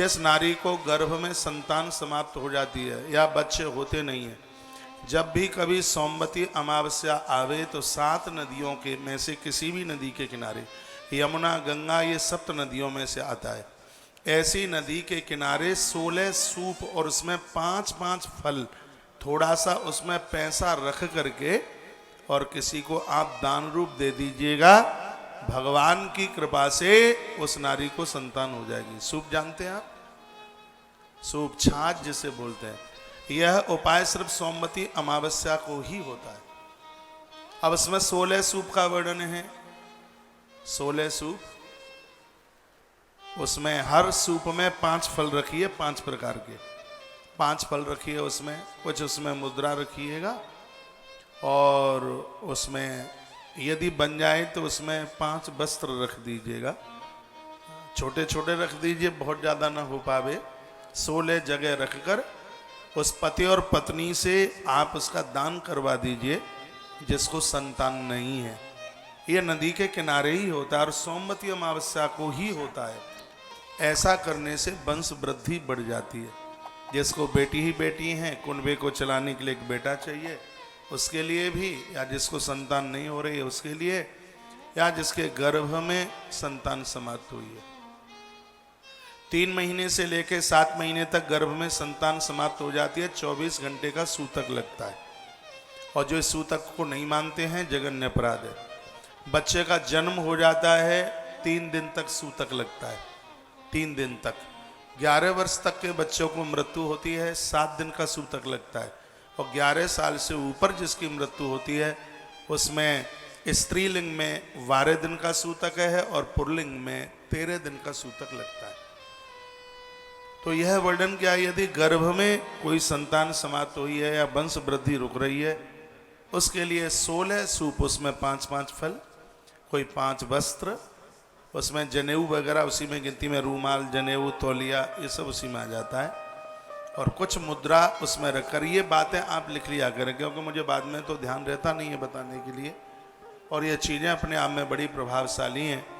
जिस नारी को गर्भ में संतान समाप्त हो जाती है या बच्चे होते नहीं हैं, जब भी कभी सोमवती अमावस्या आवे तो 7 नदियों के में से किसी भी नदी के किनारे, यमुना गंगा ये सप्त नदियों में से आता है, ऐसी नदी के किनारे 16 सूप और उसमें 5-5 फल, थोड़ा सा उसमें पैसा रख करके और किसी को आप दान रूप दे दीजिएगा। भगवान की कृपा से उस नारी को संतान हो जाएगी। सूप जानते हैं आप? सूप, छाछ जिसे बोलते हैं। यह उपाय सिर्फ सोमवती अमावस्या को ही होता है। अब इसमें 16 सूप का वर्णन है। 16 सूप, उसमें हर सूप में 5 फल रखिए, 5 प्रकार के 5 फल रखिए। उसमें कुछ उसमें मुद्रा रखिएगा और उसमें यदि बन जाए तो उसमें 5 वस्त्र रख दीजिएगा। छोटे छोटे रख दीजिए, बहुत ज़्यादा ना हो पावे। 16 जगह रखकर उस पति और पत्नी से आप उसका दान करवा दीजिए जिसको संतान नहीं है। ये नदी के किनारे ही होता है और सोमवती अमावस्या को ही होता है। ऐसा करने से वंश वृद्धि बढ़ जाती है। जिसको बेटी ही बेटी हैं, कुनबे को चलाने के लिए एक बेटा चाहिए, उसके लिए भी, या जिसको संतान नहीं हो रही है उसके लिए, या जिसके गर्भ में संतान समाप्त हुई है। 3 महीने से लेकर 7 महीने तक गर्भ में संतान समाप्त हो जाती है। 24 घंटे का सूतक लगता है और जो इस सूतक को नहीं मानते हैं जघन्य अपराध है। बच्चे का जन्म हो जाता है, 3 दिन तक सूतक लगता है। 3 दिन तक। 11 वर्ष तक के बच्चों को मृत्यु होती है, 7 दिन का सूतक लगता है। और 11 साल से ऊपर जिसकी मृत्यु होती है उसमें स्त्रीलिंग में 12 दिन का सूतक है और पुल्लिंग में 13 दिन का सूतक लगता है। तो यह वर्णन क्या है? यदि गर्भ में कोई संतान समाप्त हुई है या वंश वृद्धि रुक रही है, उसके लिए 16 सूप, उसमें 5-5 फल, कोई 5 वस्त्र, उसमें जनेऊ वगैरह उसी में गिनती में, रूमाल, जनेऊ, तौलिया, ये सब उसी में आ जाता है। और कुछ मुद्रा उसमें रखकर, ये बातें आप लिख लिया करें क्योंकि मुझे बाद में तो ध्यान रहता नहीं है बताने के लिए, और ये चीज़ें अपने आप में बड़ी प्रभावशाली हैं।